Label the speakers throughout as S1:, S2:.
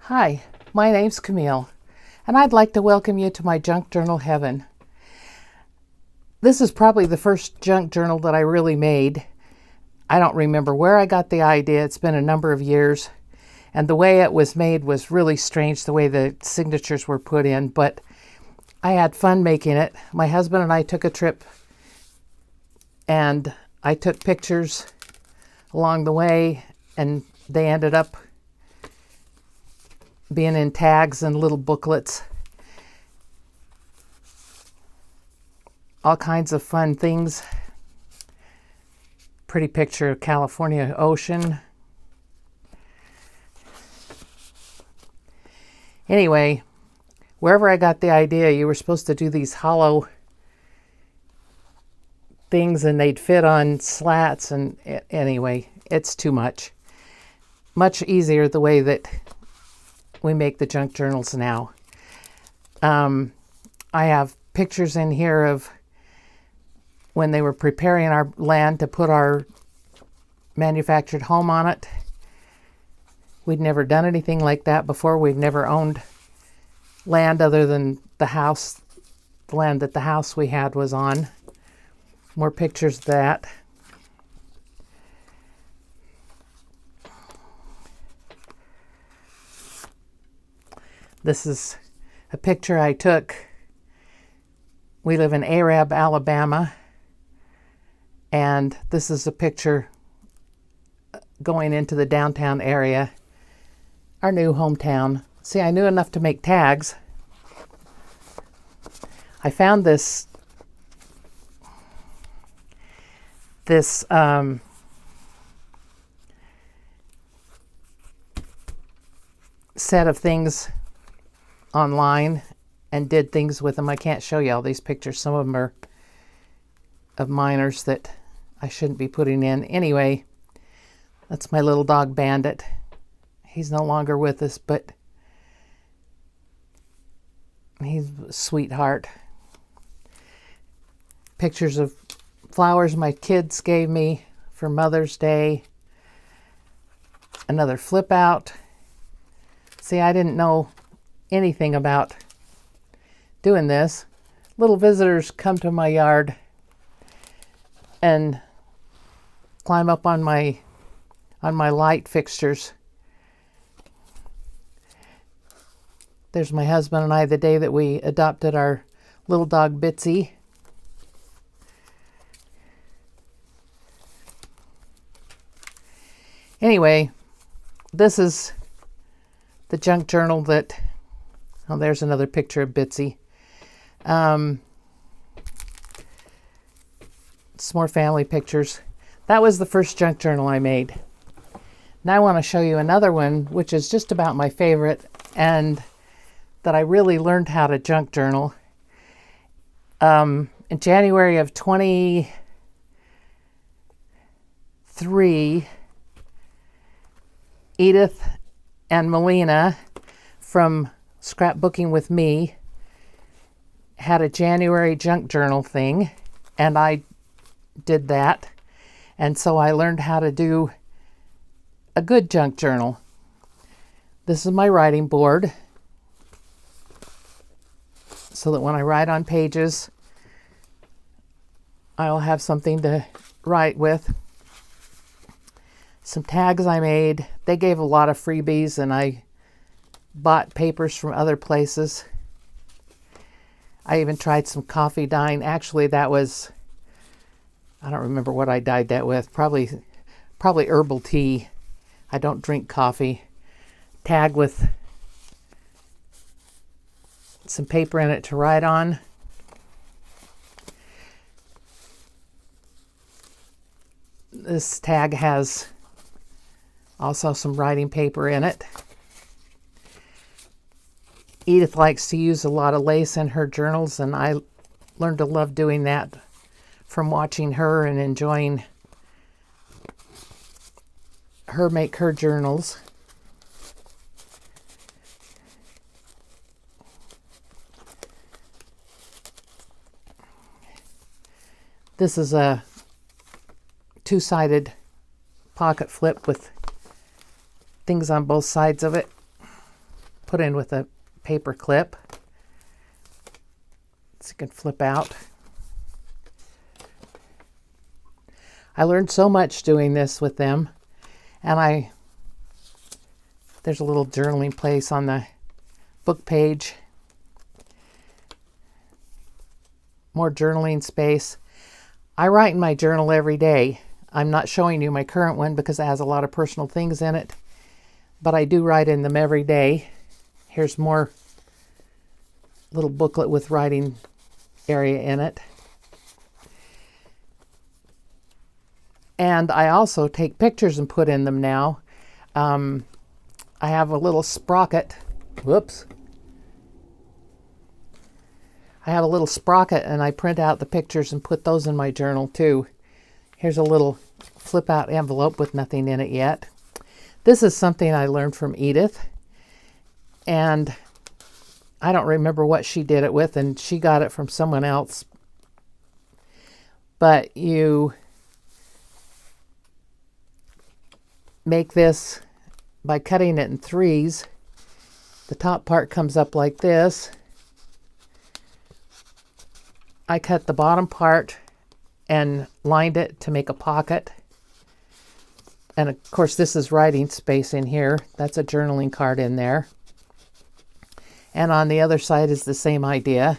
S1: Hi, my name's Camille, and I'd like to welcome you to my junk journal heaven. This is probably the first junk journal that I really made. I don't remember where I got the idea. It's been a number of years, and the way it was made was really strange, the way the signatures were put in, but I had fun making it. My husband and I took a trip, and I took pictures along the way, and they ended up being in tags and little booklets. All kinds of fun things. Pretty picture of California ocean. Anyway, wherever I got the idea, you were supposed to do these hollow things and they'd fit on slats, and anyway, it's too much. Much easier the way that we make the junk journals now. I have pictures in here of when they were preparing our land to put our manufactured home on it. We'd never done anything like that before. We'd never owned land other than the house, the land that the house we had was on. More pictures of that. This is a picture I took. We live in Ahve, Alabama, and this is a picture going into the downtown area, our new hometown. See, I knew enough to make tags. I found this set of things online and did things with them. I can't show you all these pictures. Some of them are of minors that I shouldn't be putting in. Anyway, that's my little dog Bandit. He's no longer with us, but he's a sweetheart. Pictures of flowers my kids gave me for Mother's Day. Another flip out. See, I didn't know anything about doing this. Little visitors come to my yard and climb up on my light fixtures. There's my husband and I the day that we adopted our little dog Bitsy. Anyway, this is the junk journal that, oh, there's another picture of Bitsy. Some more family pictures. That was the first junk journal I made. Now I want to show you another one, which is just about my favorite, and that I really learned how to junk journal. In January of 23, Edith and Melina from Scrapbooking with Me had a January junk journal thing, and I did that. And so I learned how to do a good junk journal. This is my writing board, so that when I write on pages, I'll have something to write with. Some tags I made. They gave a lot of freebies, and I bought papers from other places. I even tried some coffee dyeing. Actually, that was, I don't remember what I dyed that with. Probably herbal tea. I don't drink coffee. Tag with some paper in it to write on. This tag has also some writing paper in it. Edith likes to use a lot of lace in her journals, and I learned to love doing that from watching her and enjoying her make her journals. This is a two-sided pocket flip with things on both sides of it. put in with a paper clip. So it can flip out. I learned so much doing this with them, and there's a little journaling place on the book page. More journaling space. I write in my journal every day. I'm not showing you my current one because it has a lot of personal things in it, but I do write in them every day. Here's more little booklet with writing area in it. And I also take pictures and put in them now. I have a little sprocket. Whoops. I have a little sprocket and I print out the pictures and put those in my journal too. Here's a little flip out envelope with nothing in it yet. This is something I learned from Edith, and I don't remember what she did it with, and she got it from someone else. But you make this by cutting it in threes. The top part comes up like this. I cut the bottom part and lined it to make a pocket. And of course this is writing space in here. That's a journaling card in there. And on the other side is the same idea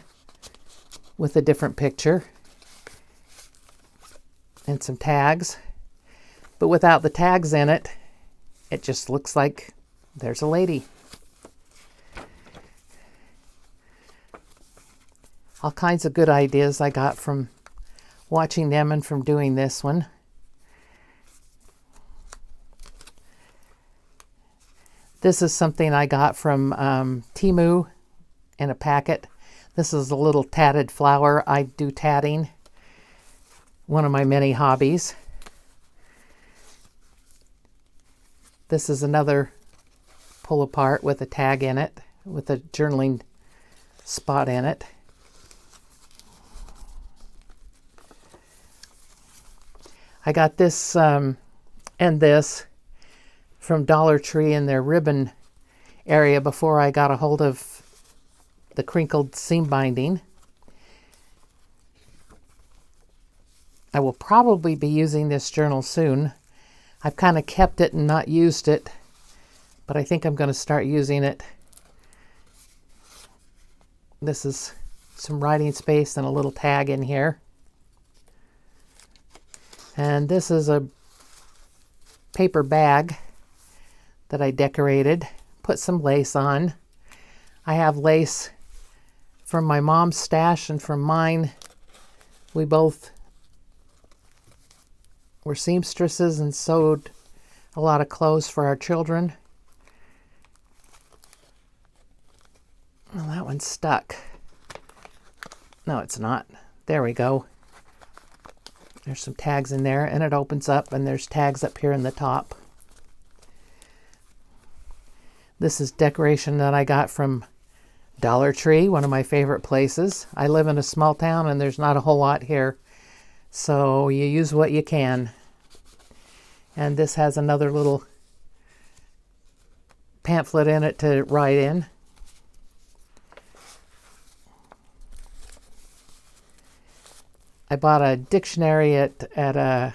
S1: with a different picture and some tags. But without the tags in it, it just looks like there's a lady. All kinds of good ideas I got from watching them and from doing this one. This is something I got from Temu in a packet. This is a little tatted flower. I do tatting, one of my many hobbies. This is another pull apart with a tag in it, with a journaling spot in it. I got this and this from Dollar Tree in their ribbon area before I got a hold of the crinkled seam binding. I will probably be using this journal soon. I've kind of kept it and not used it, but I think I'm going to start using it. This is some writing space and a little tag in here. And this is a paper bag that I decorated, put some lace on. I have lace from my mom's stash and from mine. We both were seamstresses and sewed a lot of clothes for our children. Well, that one's stuck. No, it's not. There we go. There's some tags in there, and it opens up, and there's tags up here in the top. This is decoration that I got from Dollar Tree, one of my favorite places. I live in a small town, and there's not a whole lot here, so you use what you can. And this has another little pamphlet in it to write in. I bought a dictionary at a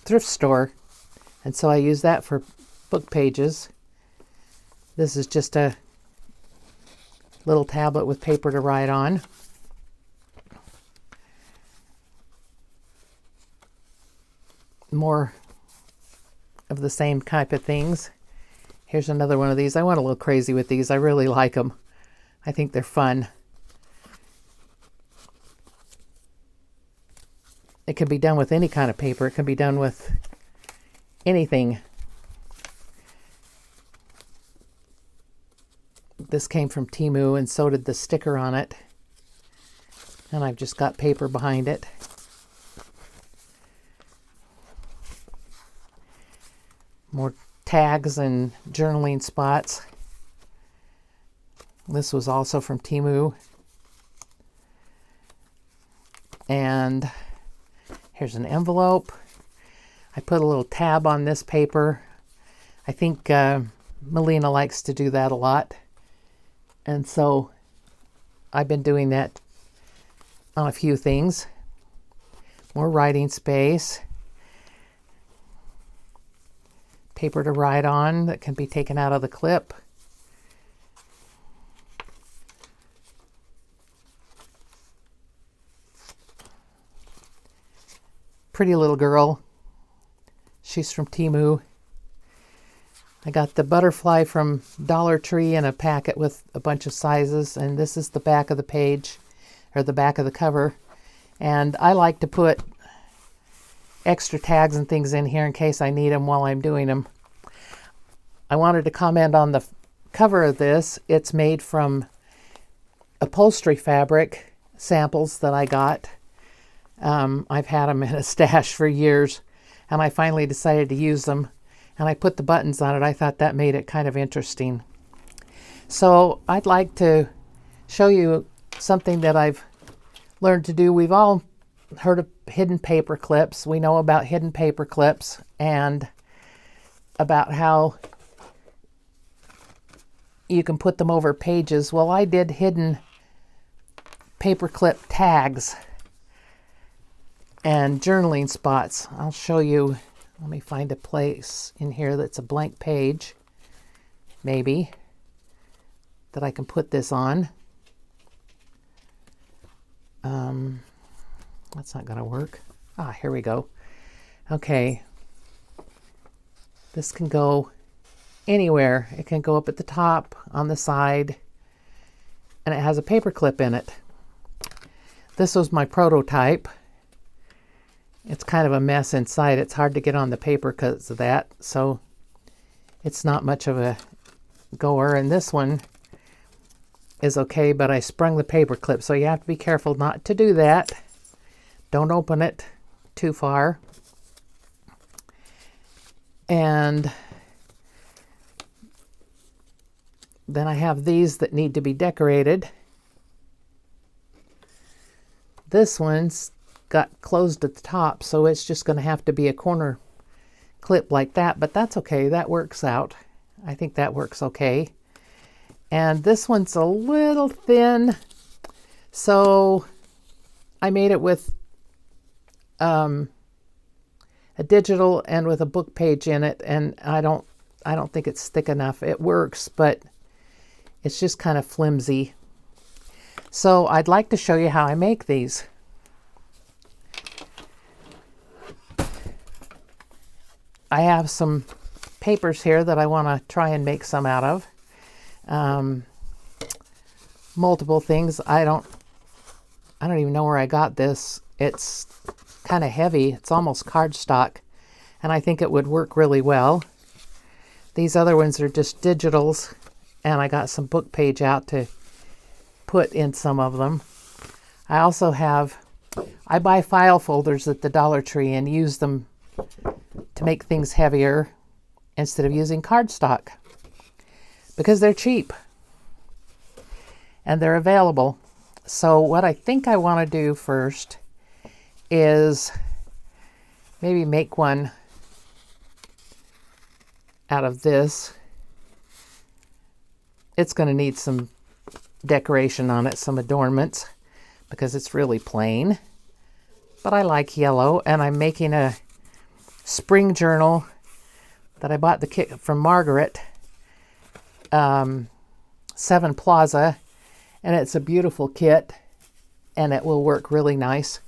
S1: thrift store, and so I use that for book pages. This is just a little tablet with paper to write on. More of the same type of things. Here's another one of these. I went a little crazy with these. I really like them. I think they're fun. It can be done with any kind of paper. It can be done with anything. This came from Temu, and so did the sticker on it. And I've just got paper behind it. More tags and journaling spots. This was also from Temu. And here's an envelope. I put a little tab on this paper. I think Melina likes to do that a lot. And so I've been doing that on a few things. More writing space. Paper to write on that can be taken out of the clip. Pretty little girl. She's from Temu. I got the butterfly from Dollar Tree in a packet with a bunch of sizes, and this is the back of the page, or the back of the cover. And I like to put extra tags and things in here in case I need them while I'm doing them. I wanted to comment on the cover of this. It's made from upholstery fabric samples that I got. I've had them in a stash for years, and I finally decided to use them, and I put the buttons on it. I thought that made it kind of interesting. So I'd like to show you something that I've learned to do. We've all heard of hidden paper clips. We know about hidden paper clips and about how you can put them over pages. Well, I did hidden paper clip tags and journaling spots. I'll show you. Let me find a place in here that's a blank page, maybe, that I can put this on. That's not going to work. Here we go. Okay. This can go anywhere. It can go up at the top, on the side, and it has a paper clip in it. This was my prototype. It's kind of a mess inside. It's hard to get on the paper because of that, so it's not much of a goer. And this one is okay, but I sprung the paper clip, so you have to be careful not to do that. Don't open it too far. And then I have these that need to be decorated. This one's got closed at the top, so it's just going to have to be a corner clip like that, but that's okay. That works out. I think that works okay. And this one's a little thin, so I made it with a digital and with a book page in it, and I don't think it's thick enough. It works, but it's just kind of flimsy. So I'd like to show you how I make these. I have some papers here that I want to try and make some out of. Multiple things. I don't even know where I got this. It's kind of heavy. It's almost cardstock, and I think it would work really well. These other ones are just digitals, and I got some book page out to put in some of them. I also I buy file folders at the Dollar Tree and use them to make things heavier instead of using cardstock because they're cheap and they're available. So what I think I want to do first is maybe make one out of this. It's going to need some decoration on it, some adornments, because it's really plain. But I like yellow, and I'm making a spring journal that I bought the kit from Margaret, 7 Plaza, and it's a beautiful kit, and it will work really nice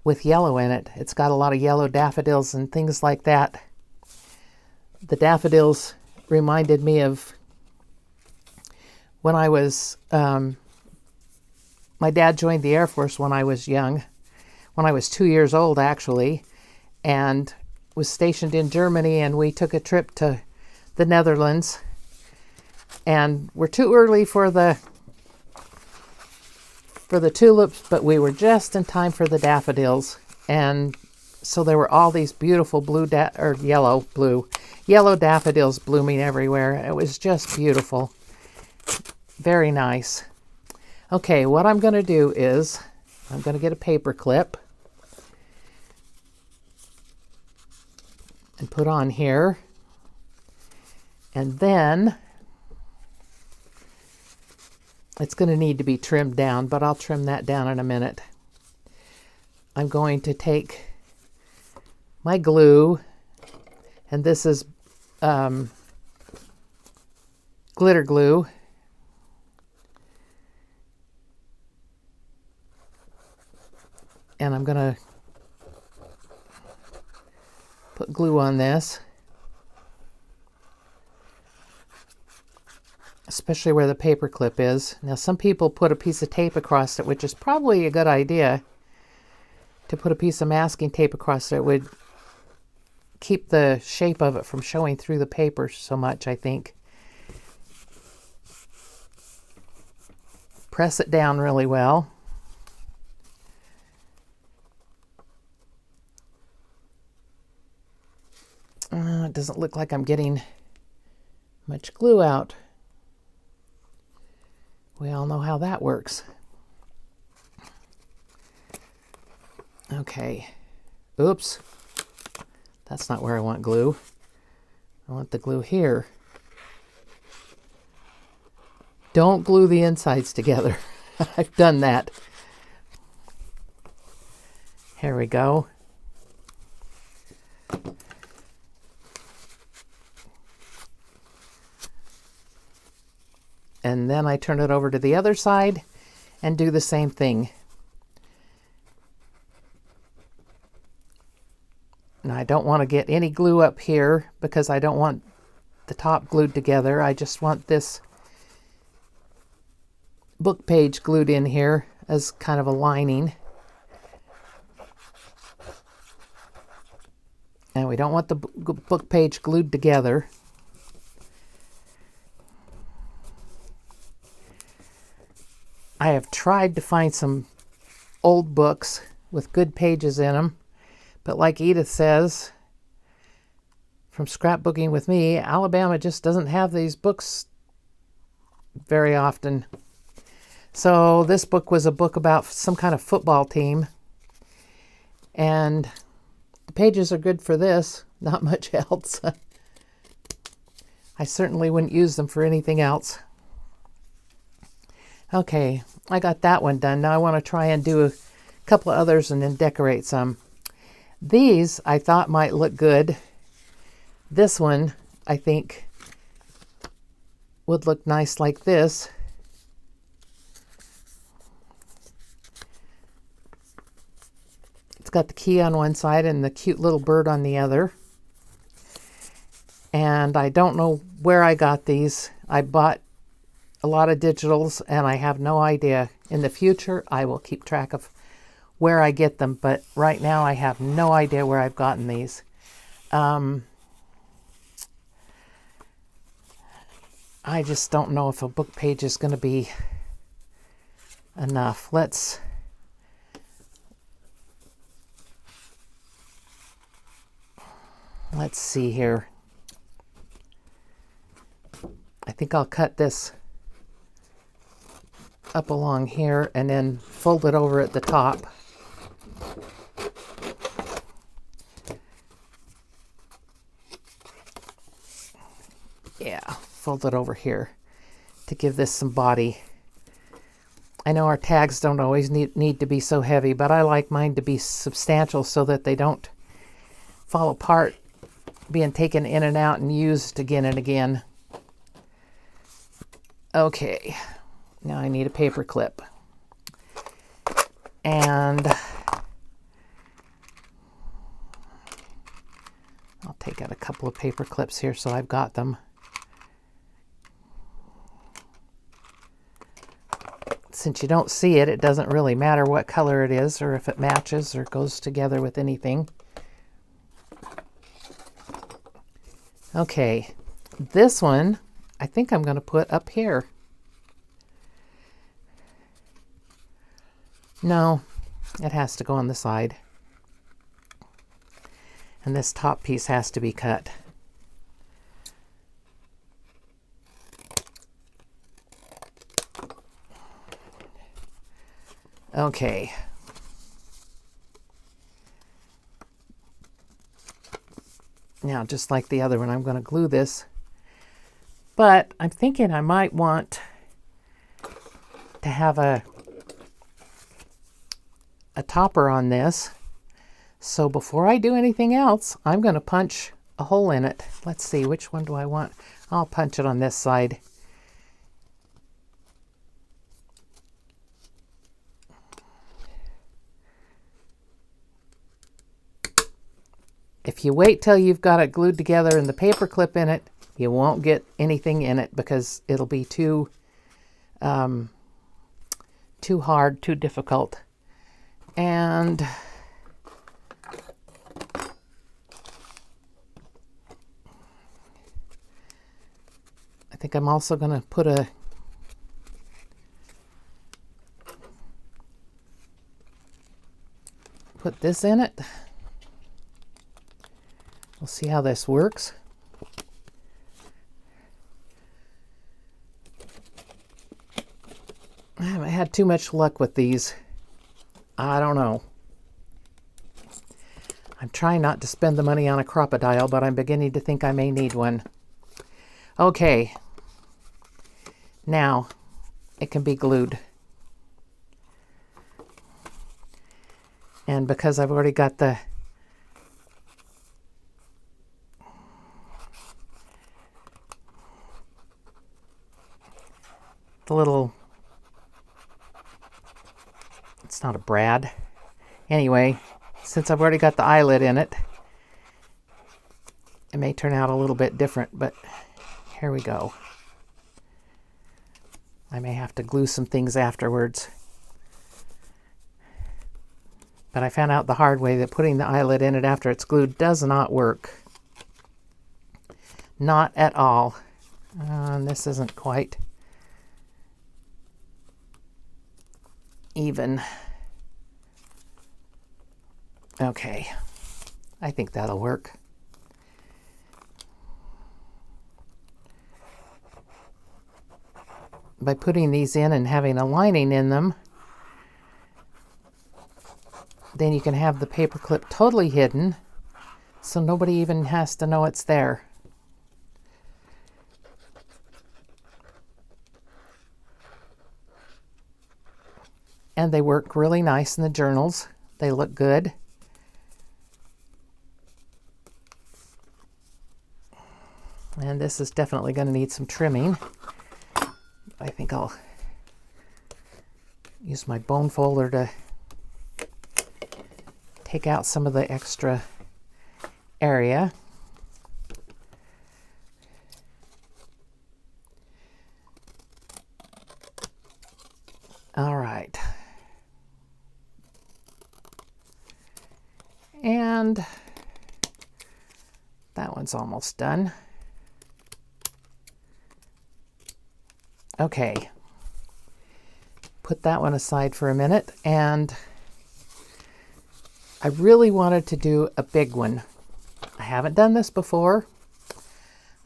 S1: with yellow in it. It's got a lot of yellow daffodils and things like that. The daffodils reminded me of when I was, my dad joined the Air Force when I was young, when I was 2 years old actually, and was stationed in Germany, and we took a trip to the Netherlands, and we're too early for the tulips, but we were just in time for the daffodils. And so there were all these beautiful yellow daffodils blooming everywhere. It was just beautiful. Very nice. Okay, what I'm going to do is I'm going to get a paper clip and put on here. And then it's going to need to be trimmed down, but I'll trim that down in a minute. I'm going to take my glue, and this is glitter glue. And I'm going to put glue on this, especially where the paper clip is. Now, some people put a piece of tape across it, which is probably a good idea. To put a piece of masking tape across it would keep the shape of it from showing through the paper so much, I think. Press it down really well. It doesn't look like I'm getting much glue out. We all know how that works. Okay. Oops. That's not where I want glue. I want the glue here. Don't glue the insides together. I've done that. Here we go. And then I turn it over to the other side and do the same thing. Now I don't want to get any glue up here because I don't want the top glued together. I just want this book page glued in here as kind of a lining. And we don't want the book page glued together. I have tried to find some old books with good pages in them, but like Edith says, from Scrapbooking with Me, Alabama just doesn't have these books very often. So this book was a book about some kind of football team, and the pages are good for this, not much else. I certainly wouldn't use them for anything else. Okay, I got that one done. Now I want to try and do a couple of others and then decorate some. These I thought might look good. This one I think would look nice like this. It's got the key on one side and the cute little bird on the other. And I don't know where I got these. I bought a lot of digitals and I have no idea. In the future, I will keep track of where I get them, but right now I have no idea where I've gotten these. I just don't know if a book page is going to be enough. Let's see here. I think I'll cut this up along here and then fold it over at the top. Yeah, fold it over here to give this some body. I know our tags don't always need to be so heavy, but I like mine to be substantial so that they don't fall apart, being taken in and out and used again and again. Okay, now I need a paper clip. And I'll take out a couple of paper clips here so I've got them. Since you don't see it, it doesn't really matter what color it is or if it matches or goes together with anything. Okay, this one I think I'm going to put up here. No, it has to go on the side. And this top piece has to be cut. Okay. Now, just like the other one, I'm going to glue this But I'm thinking I might want to have a topper on this. So before I do anything else, I'm going to punch a hole in it. Let's see, which one do I want? I'll punch it on this side. If you wait till you've got it glued together and the paper clip in it, you won't get anything in it because it'll be too hard, too difficult. And I think I'm also going to put this in it. We'll see how this works. I haven't had too much luck with these. I don't know. I'm trying not to spend the money on a crocodile, but I'm beginning to think I may need one. Okay. Now, it can be glued. And because I've already got the little, it's not a brad. Anyway, since I've already got the eyelet in it, it may turn out a little bit different, but here we go. I may have to glue some things afterwards. But I found out the hard way that putting the eyelet in it after it's glued does not work. Not at all. And this isn't quite even. Okay, I think that'll work. By putting these in and having a lining in them, then you can have the paper clip totally hidden, so nobody even has to know it's there. And they work really nice in the journals. They look good. And this is definitely going to need some trimming. I think I'll use my bone folder to take out some of the extra area. All right. And that one's almost done. Okay, put that one aside for a minute, and I really wanted to do a big one. I haven't done this before.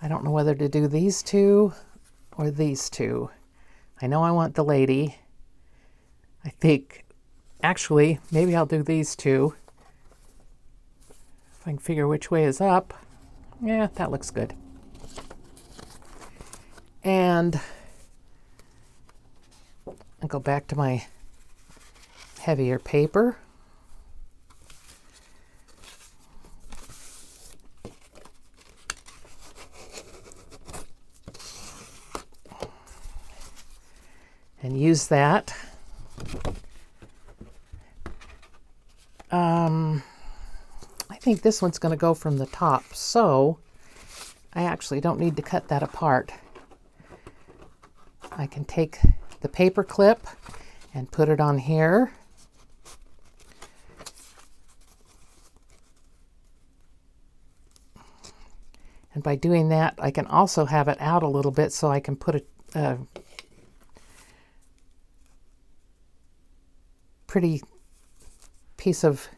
S1: I don't know whether to do these two or these two. I know I want the lady. I think, actually, maybe I'll do these two. If I can figure which way is up. Yeah, that looks good. And I'll go back to my heavier paper. And use that. I think this one's going to go from the top, so I actually don't need to cut that apart. I can take the paper clip and put it on here. And by doing that, I can also have it out a little bit so I can put a pretty piece of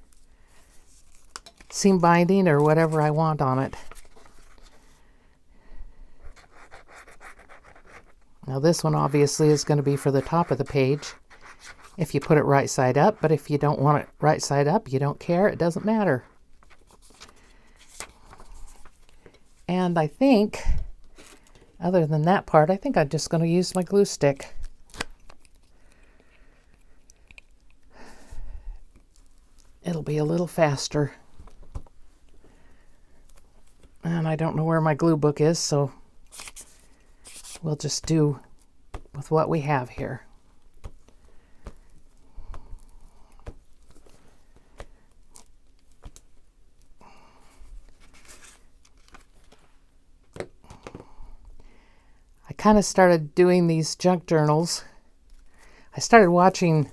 S1: seam binding or whatever I want on it. Now this one obviously is going to be for the top of the page if you put it right side up, but if you don't want it right side up, you don't care, it doesn't matter. And I think Other than that part, I think I'm just going to use my glue stick. It'll be a little faster. And I don't know where my glue book is, so we'll just do with what we have here. I kind of started doing these junk journals. I started watching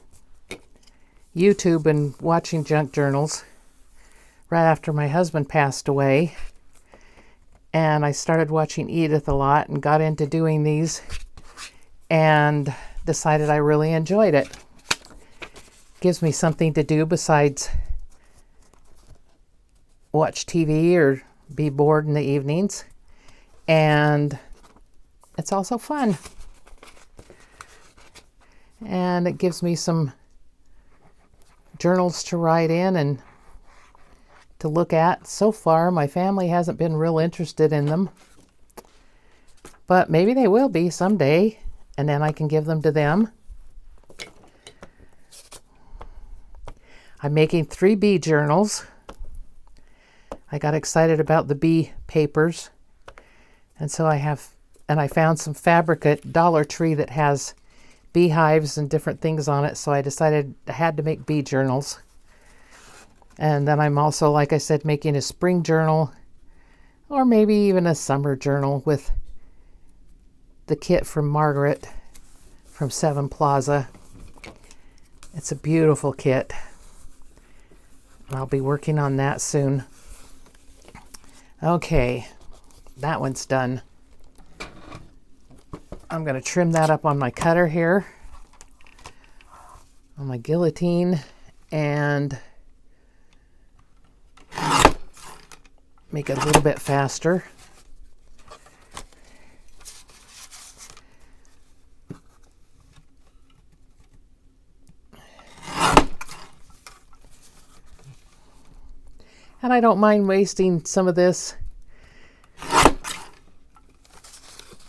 S1: YouTube and watching junk journals right after my husband passed away. And I started watching Edith a lot and got into doing these and decided I really enjoyed it. Gives me something to do besides watch TV or be bored in the evenings. And it's also fun. And it gives me some journals to write in and to look at. So far, my family hasn't been real interested in them. But maybe they will be someday, and then I can give them to them. I'm making 3 bee journals. I got excited about the bee papers, and so I found some fabric at Dollar Tree that has beehives and different things on it, so I decided I had to make bee journals. And then I'm also, like I said, making a spring journal or maybe even a summer journal with the kit from Margaret from Seven Plaza. It's a beautiful kit. I'll be working on that soon. Okay, that one's done. I'm going to trim that up on my cutter here, on my guillotine, and make it a little bit faster. And I don't mind wasting some of this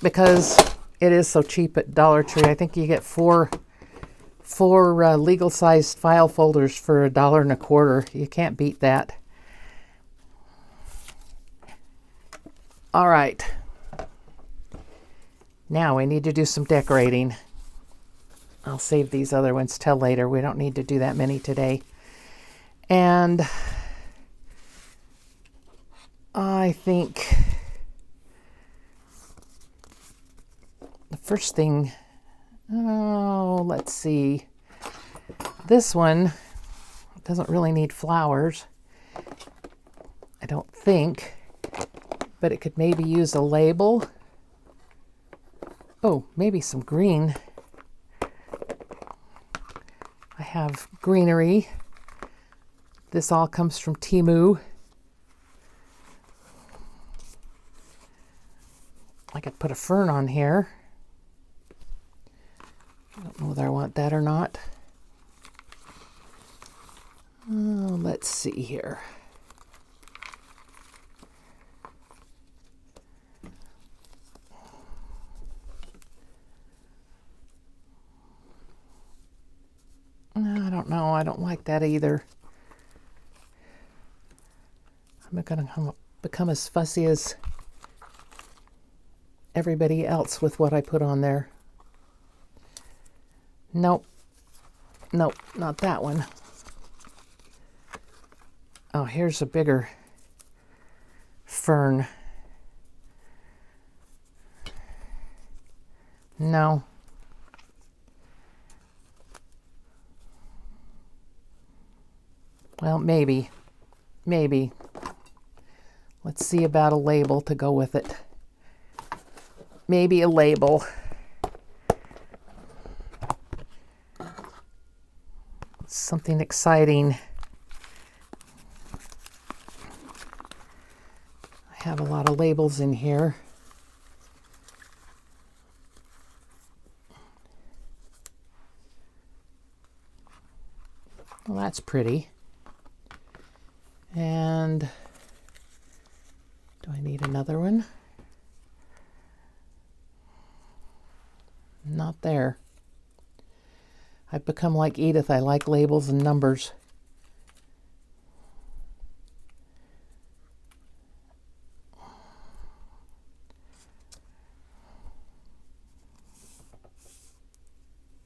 S1: because it is so cheap at Dollar Tree. I think you get four legal-sized file folders for $1.25. You can't beat that. All right. Now we need to do some decorating. I'll save these other ones till later. We don't need to do that many today. And I think the first thing, let's see. This one doesn't really need flowers, I don't think, but it could maybe use a label. Oh, maybe some green. I have greenery. This all comes from Temu. I could put a fern on here. I don't know whether I want that or not. Let's see here. I don't know. I don't like that either. I'm not going to become as fussy as everybody else with what I put on there. Nope. Nope, not that one. Oh, here's a bigger fern. No. Well, maybe. Maybe. Let's see about a label to go with it. Maybe a label. Something exciting. I have a lot of labels in here. Well, that's pretty. And do I need another one? Not there. I've become like Edith. I like labels and numbers.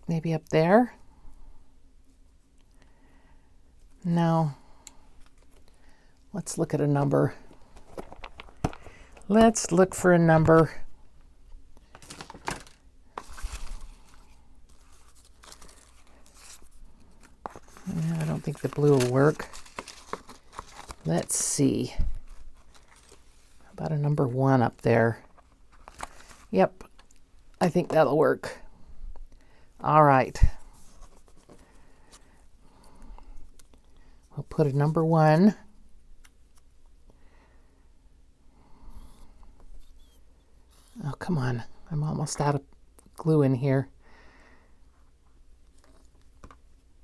S1: Maybe up there? No. Let's look at a number. Let's look for a number. I don't think the blue will work. Let's see. How about a number 1 up there? Yep, I think that'll work. All right. We'll put a number 1. Oh, come on. I'm almost out of glue in here.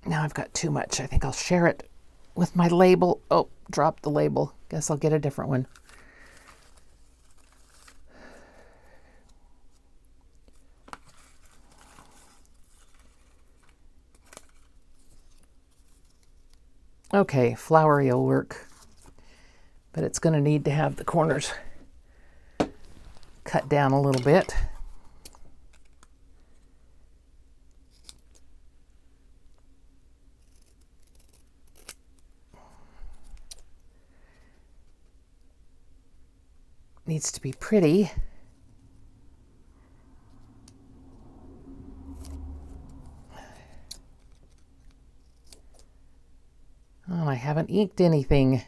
S1: Now I've got too much. I think I'll share it with my label. Oh, dropped the label. Guess I'll get a different one. Okay, flowery will work, but it's going to need to have the corners cut down a little bit. Needs to be pretty. Oh, I haven't inked anything.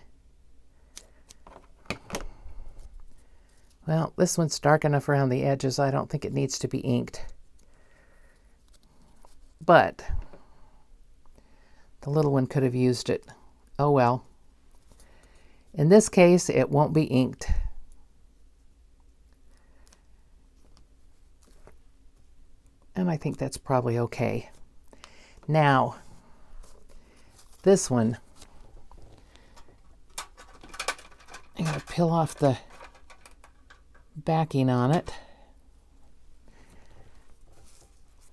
S1: Well, this one's dark enough around the edges. I don't think it needs to be inked. But the little one could have used it. Oh well. In this case, it won't be inked. And I think that's probably okay. Now, this one, I'm going to peel off the backing on it.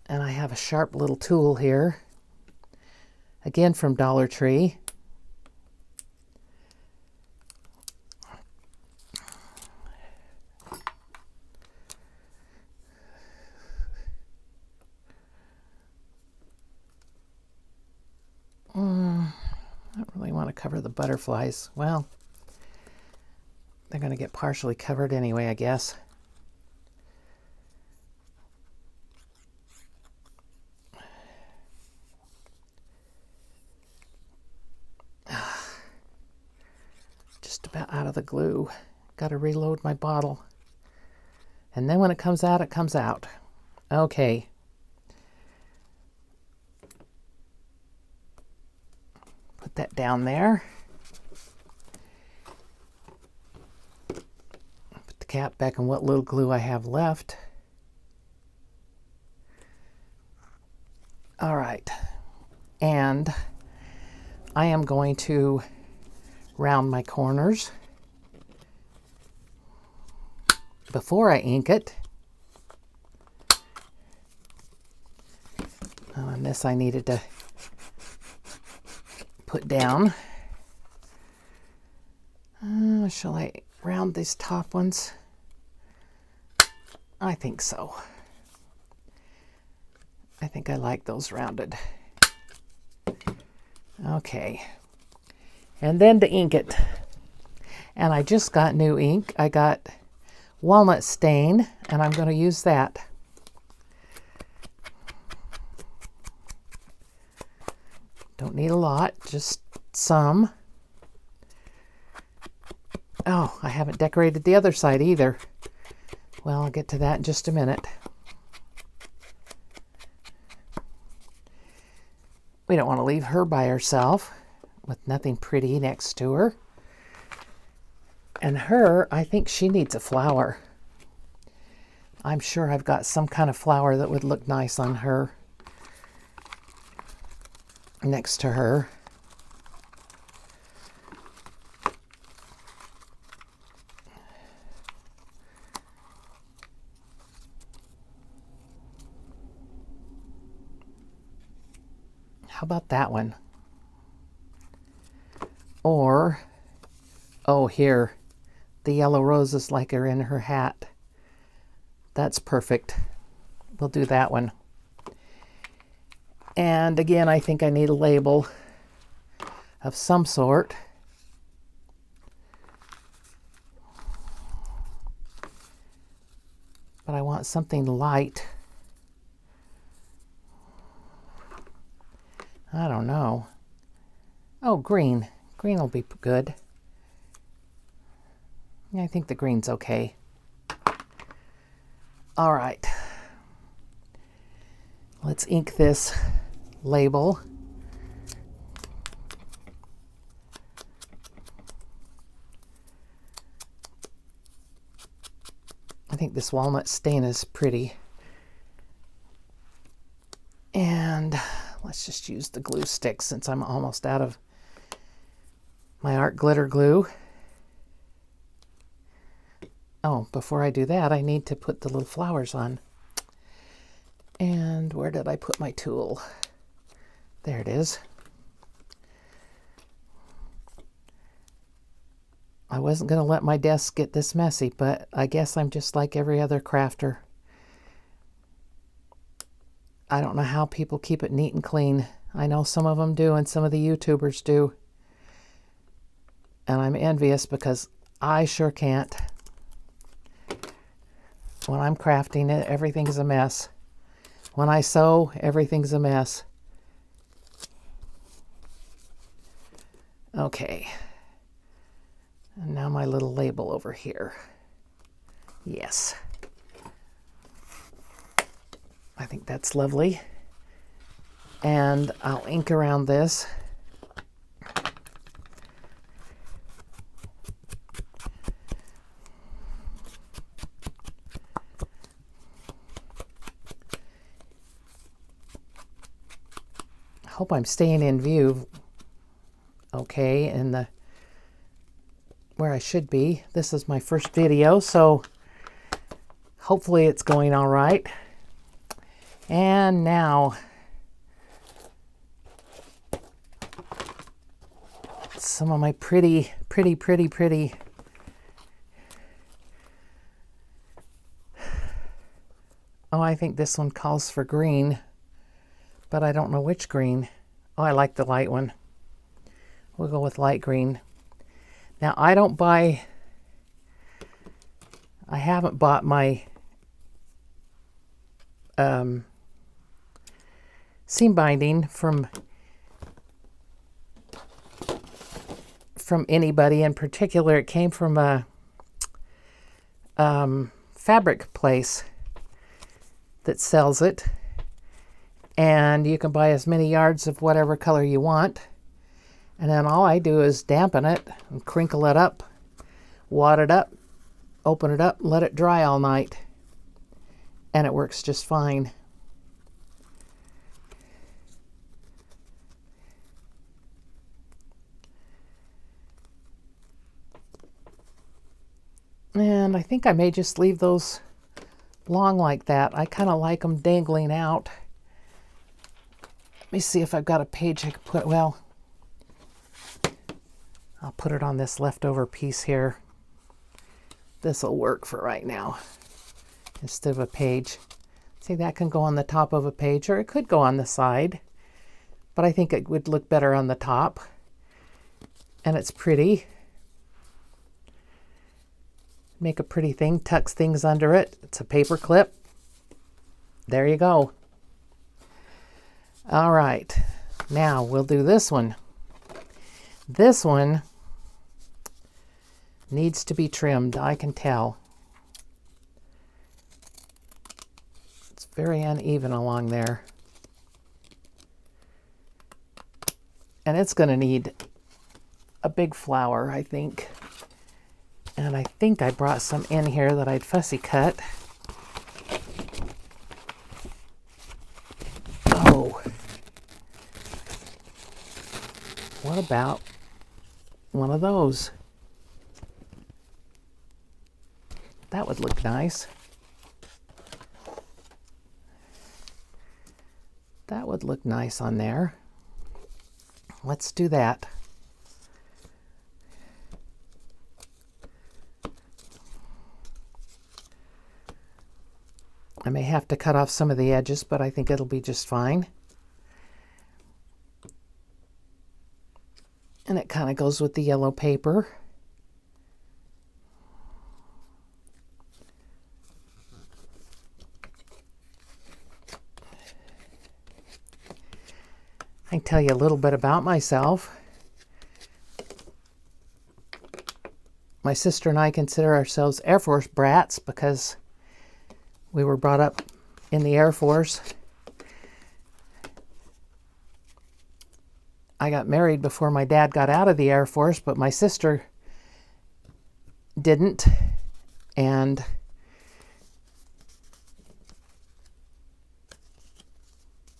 S1: And I have a sharp little tool here, again from Dollar Tree. I don't really want to cover the butterflies. Well, they're going to get partially covered anyway, I guess. Just about out of the glue. Got to reload my bottle. And then when it comes out, it comes out. Okay. Put that down there. Put the cap back on what little glue I have left. All right. And I am going to round my corners before I ink it. Oh, and this I needed to put down. Shall I round these top ones? I think so. I think I like those rounded. Okay. And then to ink it. And I just got new ink. I got walnut stain, and I'm going to use that. Don't need a lot, just some. Oh, I haven't decorated the other side either. Well, I'll get to that in just a minute. We don't want to leave her by herself with nothing pretty next to her. And her, I think she needs a flower. I'm sure I've got some kind of flower that would look nice on her. Next to her. How about that one? Or, oh, here, the yellow roses like are in her hat. That's perfect. We'll do that one. And again, I think I need a label of some sort. But I want something light. I don't know. Oh, green. Green will be good. Yeah, I think the green's okay. All right. Let's ink this label. I think this walnut stain is pretty. And let's just use the glue stick since I'm almost out of my art glitter glue. Oh, before I do that, I need to put the little flowers on. And where did I put my tool? There it is. I wasn't going to let my desk get this messy, but I guess I'm just like every other crafter. I don't know how people keep it neat and clean. I know some of them do and some of the YouTubers do. And I'm envious because I sure can't. When I'm crafting it, everything's a mess. When I sew, everything's a mess. Okay. And now my little label over here. Yes. I think that's lovely. And I'll ink around this. Hope I'm staying in view okay in the where I should be. This is my first video, so hopefully it's going all right. And now some of my pretty. Oh, I think this one calls for green, but I don't know which green. Oh, I like the light one. We'll go with light green. Now, I haven't bought my seam binding from anybody in particular. It came from a fabric place that sells it. And you can buy as many yards of whatever color you want. And then all I do is dampen it and crinkle it up, wad it up, open it up, and let it dry all night. And it works just fine. And I think I may just leave those long like that. I kind of like them dangling out. Let me see if I've got a page I can put, well, I'll put it on this leftover piece here. This will work for right now instead of a page. See, that can go on the top of a page, or it could go on the side, but I think it would look better on the top. And it's pretty. Make a pretty thing, tucks things under it. It's a paper clip. There you go. All right, now we'll do this one. This one needs to be trimmed, I can tell. It's very uneven along there. And it's going to need a big flower, I think. And I think I brought some in here that I'd fussy cut. Oh. What about one of those? That would look nice. That would look nice on there. let's do that. I may have to cut off some of the edges, but I think it'll be just fine. And it kind of goes with the yellow paper. I can tell you a little bit about myself. My sister and I consider ourselves Air Force brats because we were brought up in the Air Force. I got married before my dad got out of the Air Force, but my sister didn't. And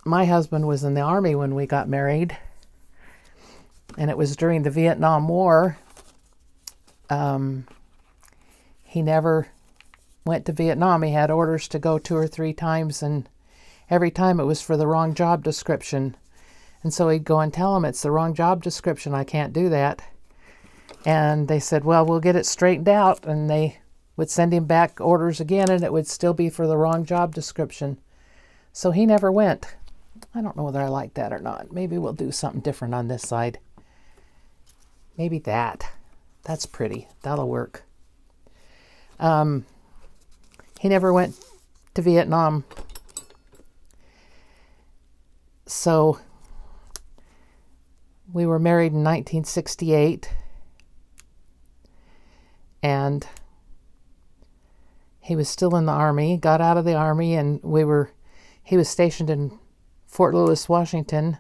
S1: my husband was in the Army when we got married, and it was during the Vietnam War. He never went to Vietnam. He had orders to go 2 or 3 times, and every time it was for the wrong job description. And so he'd go and tell them, it's the wrong job description, I can't do that. And they said, well, we'll get it straightened out. And they would send him back orders again, and it would still be for the wrong job description. So he never went. I don't know whether I like that or not. Maybe we'll do something different on this side. Maybe that. That's pretty. That'll work. He never went to Vietnam. So we were married in 1968, and he was still in the Army, got out of the Army, and he was stationed in Fort Lewis, Washington,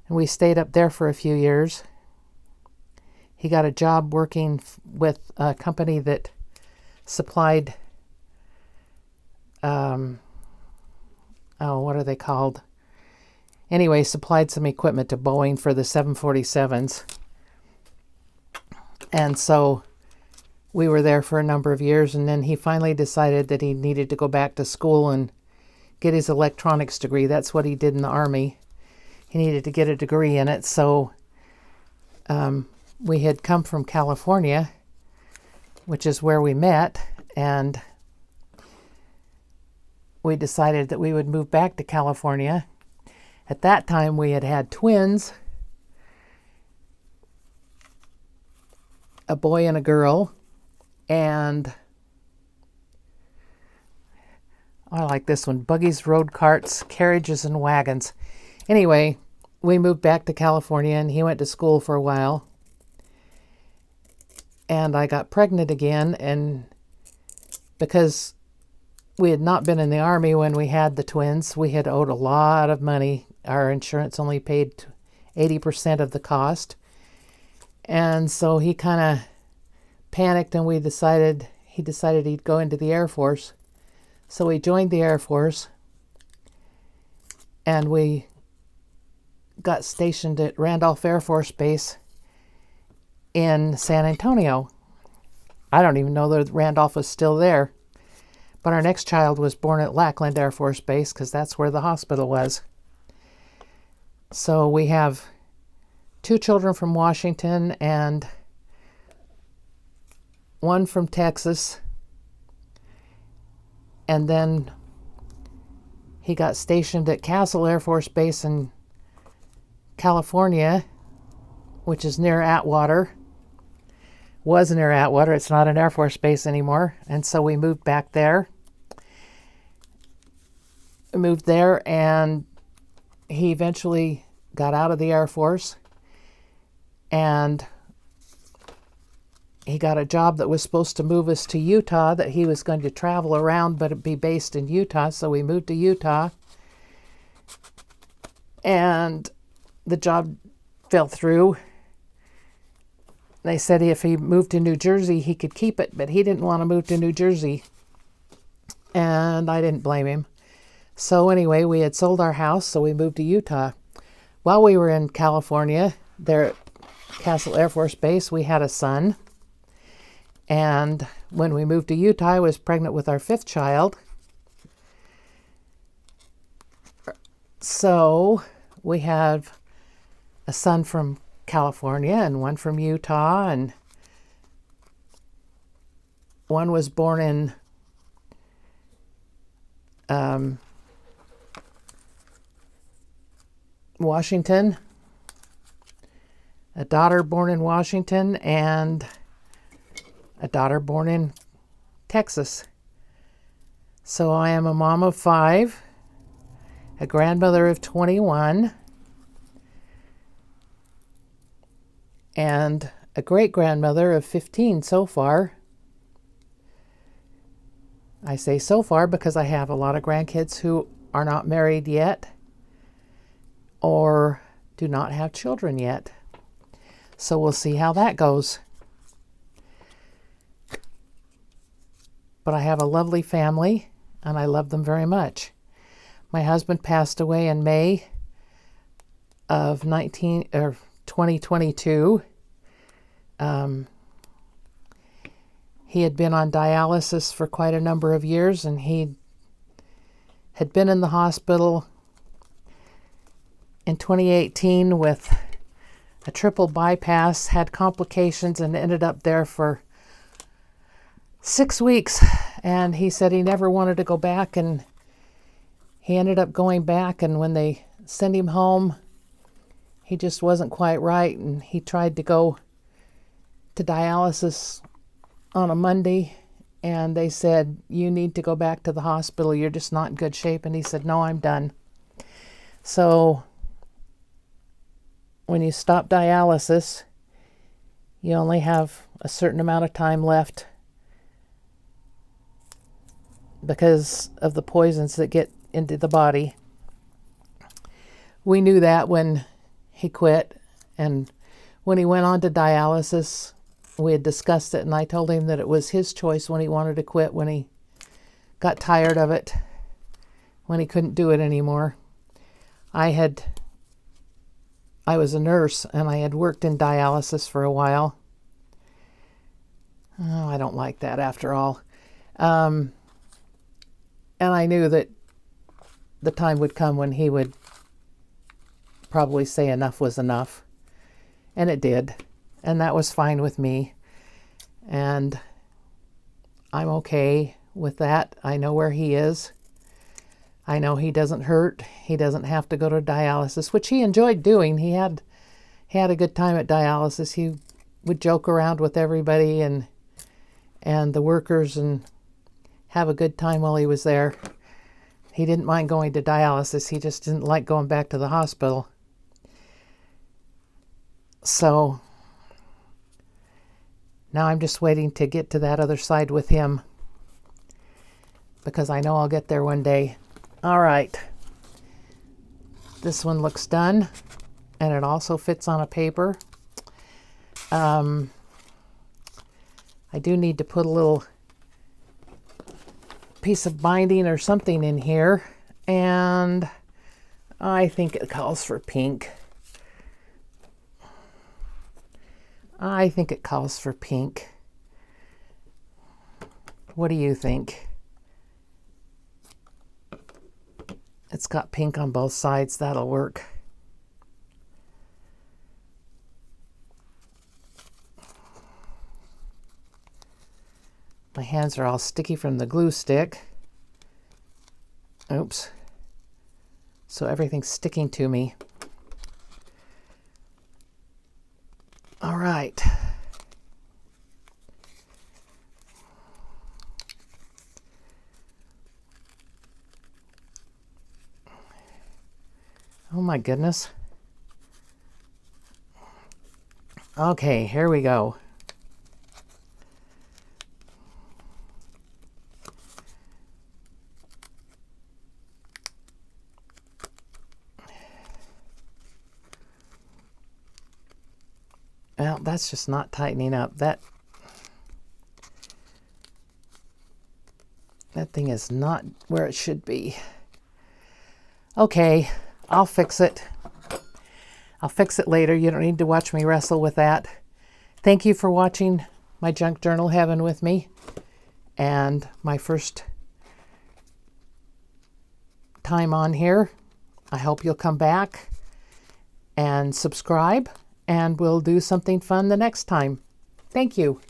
S1: and we stayed up there for a few years. He got a job working with a company that supplied, what are they called? Anyway, supplied some equipment to Boeing for the 747s. And so we were there for a number of years, and then he finally decided that he needed to go back to school and get his electronics degree. That's what he did in the Army. He needed to get a degree in it. So we had come from California, which is where we met, and we decided that we would move back to California. At that time, we had had twins, a boy and a girl, and I like this one, buggies, road carts, carriages, and wagons. Anyway, we moved back to California, and he went to school for a while. And I got pregnant again, and because we had not been in the Army when we had the twins, we had owed a lot of money. Our insurance only paid 80% of the cost. And so he kind of panicked, and he decided he'd go into the Air Force. So he joined the Air Force, and we got stationed at Randolph Air Force Base in San Antonio. I don't even know that Randolph was still there. But our next child was born at Lackland Air Force Base because that's where the hospital was. So we have 2 children from Washington and 1 from Texas. And then he got stationed at Castle Air Force Base in California, which is near Atwater. Was near Atwater. It's not an Air Force base anymore. And so we moved back there. We moved there, and he eventually got out of the Air Force, and he got a job that was supposed to move us to Utah, that he was going to travel around but be based in Utah. So we moved to Utah, and the job fell through. They said if he moved to New Jersey, he could keep it, but he didn't want to move to New Jersey. And I didn't blame him. So anyway, we had sold our house, so we moved to Utah. While we were in California, there at Castle Air Force Base, we had a son. And when we moved to Utah, I was pregnant with our 5th child. So we have a son from California and one from Utah, and one was born in Washington, a daughter born in Washington, and a daughter born in Texas. So I am a mom of 5, a grandmother of 21, and a great-grandmother of 15 so far. I say so far because I have a lot of grandkids who are not married yet or do not have children yet. So we'll see how that goes. But I have a lovely family, and I love them very much. My husband passed away in May of 2022. He had been on dialysis for quite a number of years, and he had been in the hospital in 2018 with a triple bypass, had complications, and ended up there for 6 weeks. And he said he never wanted to go back, and he ended up going back, and when they sent him home, he just wasn't quite right, and he tried to go to dialysis on a Monday, and they said, you need to go back to the hospital, you're just not in good shape. And he said, no, I'm done. So when you stop dialysis, you only have a certain amount of time left because of the poisons that get into the body. We knew that when he quit, and when he went on to dialysis, we had discussed it, and I told him that it was his choice when he wanted to quit, when he got tired of it, when he couldn't do it anymore. I was a nurse, and I had worked in dialysis for a while. Oh, I don't like that after all. And I knew that the time would come when he would probably say enough was enough. And it did. And that was fine with me. And I'm okay with that. I know where he is. I know he doesn't hurt. He doesn't have to go to dialysis, which he enjoyed doing. He had a good time at dialysis. He would joke around with everybody and the workers and have a good time while he was there. He didn't mind going to dialysis. He just didn't like going back to the hospital. So now I'm just waiting to get to that other side with him, because I know I'll get there one day. All right. This one looks done, and it also fits on a paper. I do need to put a little piece of binding or something in here, and I think it calls for pink. I think it calls for pink. What do you think? It's got pink on both sides. That'll work. My hands are all sticky from the glue stick. Oops. So everything's sticking to me. All right. Oh my goodness. Okay, here we go. Well, that's just not tightening up. That thing is not where it should be. Okay, I'll fix it. I'll fix it later. You don't need to watch me wrestle with that. Thank you for watching my junk journal heaven with me, and my first time on here. I hope you'll come back and subscribe, and we'll do something fun the next time. Thank you.